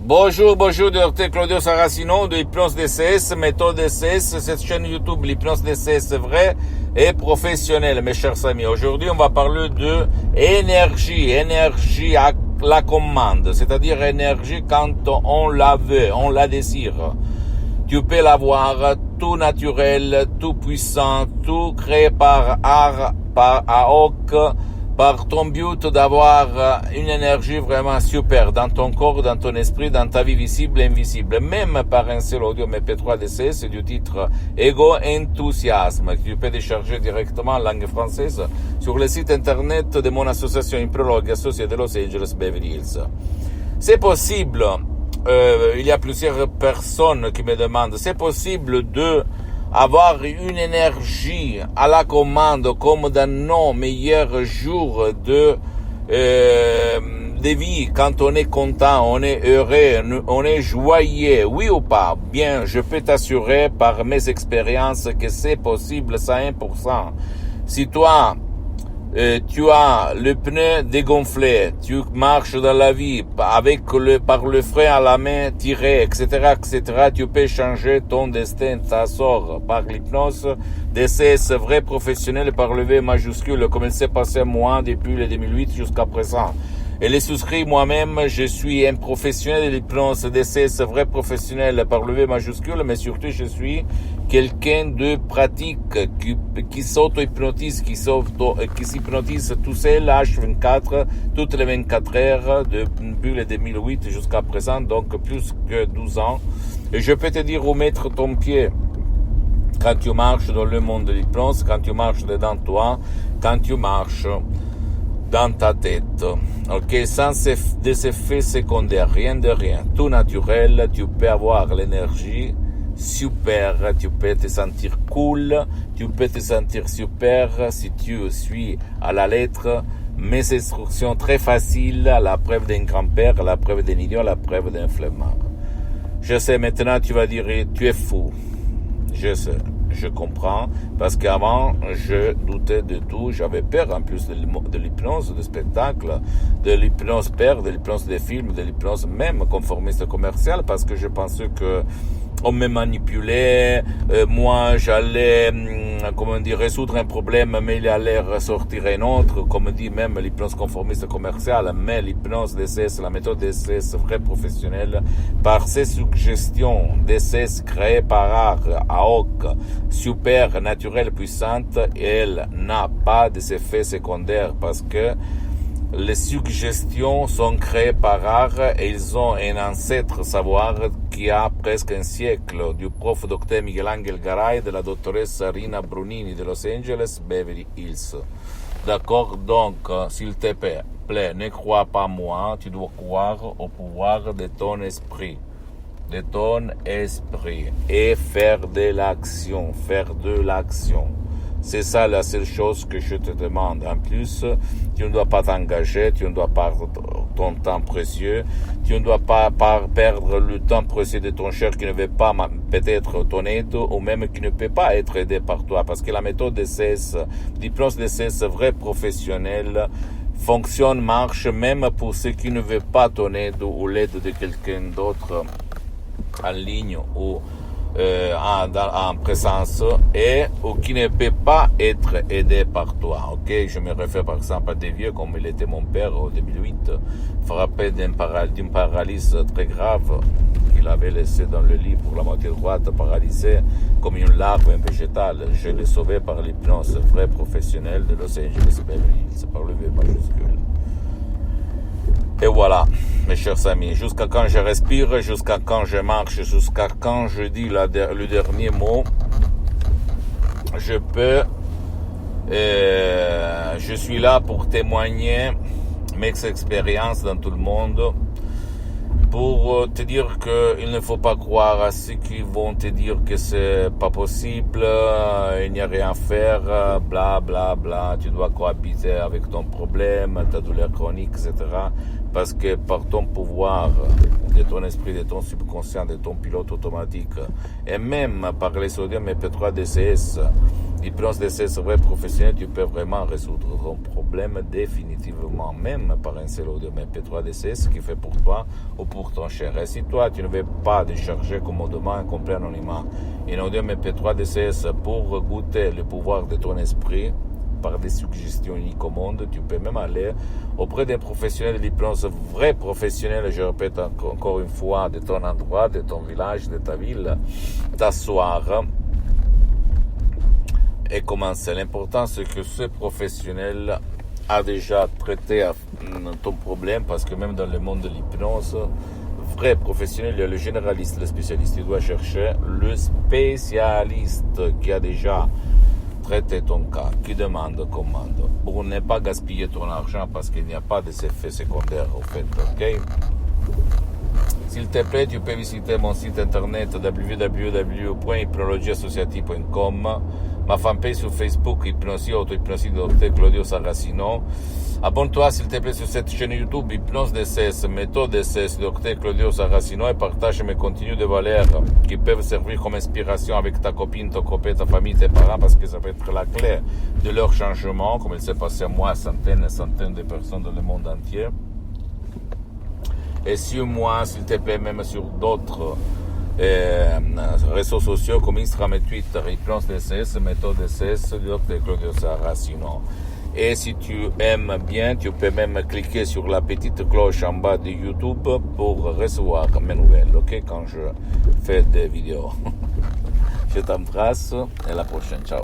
Bonjour, docteur Claudio Saracino de Hypnose DCS, méthode DCS, cette chaîne YouTube, l'hypnose DCS vrai et professionnelle, mes chers amis. Aujourd'hui, on va parler de énergie à la commande, c'est-à-dire énergie quand on la veut, on la désire. Tu peux l'avoir tout naturel, tout puissant, tout créé par art, par hoc, par ton but d'avoir une énergie vraiment super dans ton corps, dans ton esprit, dans ta vie visible et invisible. Même par un seul audio MP3 DCS du titre Ego Enthousiasme, que tu peux décharger directement en langue française sur le site internet de mon association Imprologue associée de Los Angeles Beverly Hills. C'est possible, il y a plusieurs personnes qui me demandent, c'est possible de avoir une énergie à la commande comme dans nos meilleurs jours de vie, quand on est content, on est heureux, on est joyeux, oui ou pas? Bien, je peux t'assurer par mes expériences que c'est possible, ça 1%. Si toi, tu as le pneu dégonflé, tu marches dans la vie par le frein à la main tiré, etc., tu peux changer ton destin, ta sort par l'hypnose DCS vrai professionnel par le V majuscule, comme il s'est passé moi depuis le 2008 jusqu'à présent. Et les souscrits moi-même, je suis un professionnel de l'hypnose DCS vrai professionnel par le V majuscule, mais surtout je suis quelqu'un de pratique qui s'auto-hypnotise, qui s'hypnotise tout seul H24, toutes les 24 heures depuis le 2008 jusqu'à présent, donc plus que 12 ans. Et je peux te dire où mettre ton pied quand tu marches dans le monde de l'hypnose, quand tu marches dedans toi, quand tu marches dans ta tête, ok, sans des effets secondaires, rien de rien, tout naturel, tu peux avoir l'énergie super, tu peux te sentir cool, tu peux te sentir super si tu suis à la lettre mes instructions très faciles, à la preuve d'un grand-père, à la preuve d'un idiot, à la preuve d'un flemmard. Je sais, maintenant tu vas dire, tu es fou, je sais. Je comprends, parce qu'avant, je doutais de tout, j'avais peur en plus de l'hypnose, de spectacle, de l'hypnose père, de l'hypnose des films, de l'hypnose même conformiste commerciale, parce que je pensais que on me manipulait, moi j'allais, résoudre un problème, mais il allait ressortir un autre, comme dit même l'hypnose conformiste commerciale, mais l'hypnose DCS, la méthode DCS vraie professionnelle, par ces suggestions DCS créées par art, à hoc, super, naturelle, puissante, elle n'a pas d'effets secondaires, parce que les suggestions sont créées par art et ils ont un ancêtre savoir qui a presque un siècle, du prof docteur Miguel Angel Garay, de la doctoresse Rina Brunini de Los Angeles Beverly Hills. D'accord? Donc, s'il te plaît, ne crois pas moi, tu dois croire au pouvoir de ton esprit. Et faire de l'action. C'est ça la seule chose que je te demande. En plus, tu ne dois pas t'engager, tu ne dois pas perdre ton temps précieux, tu ne dois pas perdre le temps précieux de ton cher qui ne veut pas peut-être ton aide ou même qui ne peut pas être aidé par toi. Parce que la méthode DCS, l'hypnose DCS vrai professionnel, fonctionne, marche même pour ceux qui ne veulent pas ton aide ou l'aide de quelqu'un d'autre en ligne ou en présence ou qui ne peut pas être aidé par toi. Ok, je me réfère par exemple à des vieux comme il était mon père en 2008, frappé d'une paralysie très grave qu'il avait laissé dans le lit pour la moitié droite, paralysé comme une larve végétale. Je l'ai sauvé par l'hypnose vrai professionnel de Los Angeles Beverly Hills, par le V majuscule. Et voilà, mes chers amis, jusqu'à quand je respire, jusqu'à quand je marche, jusqu'à quand je dis le dernier mot, je suis là pour témoigner mes expériences dans tout le monde, pour te dire qu'il ne faut pas croire à ceux qui vont te dire que c'est pas possible, il n'y a rien à faire, bla bla bla, tu dois cohabiter avec ton problème, ta douleur chronique, etc. Parce que par ton pouvoir, de ton esprit, de ton subconscient, de ton pilote automatique, et même par les sodium MP3 DCS, L'hypnose DCS vrai professionnel, tu peux vraiment résoudre ton problème définitivement, même par un seul audio MP3 DCS qui fait pour toi ou pour ton cher. Et si toi, tu ne veux pas décharger commodément un complet anonymat un audio MP3 DCS pour goûter le pouvoir de ton esprit, par des suggestions uniques au monde, tu peux même aller auprès d'un professionnel de l'hypnose, vrai professionnel, je répète encore une fois, de ton endroit, de ton village, de ta ville, t'asseoir et commencer. L'important, c'est que ce professionnel a déjà traité ton problème, parce que même dans le monde de l'hypnose, vrai professionnel, il y a le généraliste, le spécialiste. Il doit chercher le spécialiste qui a déjà traité ton cas, qui demande commande, pour ne pas gaspiller ton argent, parce qu'il n'y a pas d'effets secondaires au fait, ok? S'il te plaît, tu peux visiter mon site internet www.hypnologieassociative.com, ma fanpage sur Facebook, Hypnosie, Auto-Hypnosie de Dr Claudio Saracino. Abonne-toi s'il te plaît sur cette chaîne YouTube Hypnose DCS, méthode DCS, Dr Claudio Saracino, et partage mes contenus de valeur qui peuvent servir comme inspiration avec ta copine, ton copain, ta famille, tes parents, parce que ça peut être la clé de leur changement, comme il s'est passé à moi, centaines et centaines de personnes dans le monde entier. Et suis-moi, s'il te plaît, même sur d'autres réseaux sociaux comme Instagram et Twitter, Hypnose DCS, méthode DCS, Dr Claudio Saracino. Et si tu aimes bien, tu peux même cliquer sur la petite cloche en bas de YouTube pour recevoir mes nouvelles, ok, quand je fais des vidéos. Je t'embrasse et à la prochaine, ciao.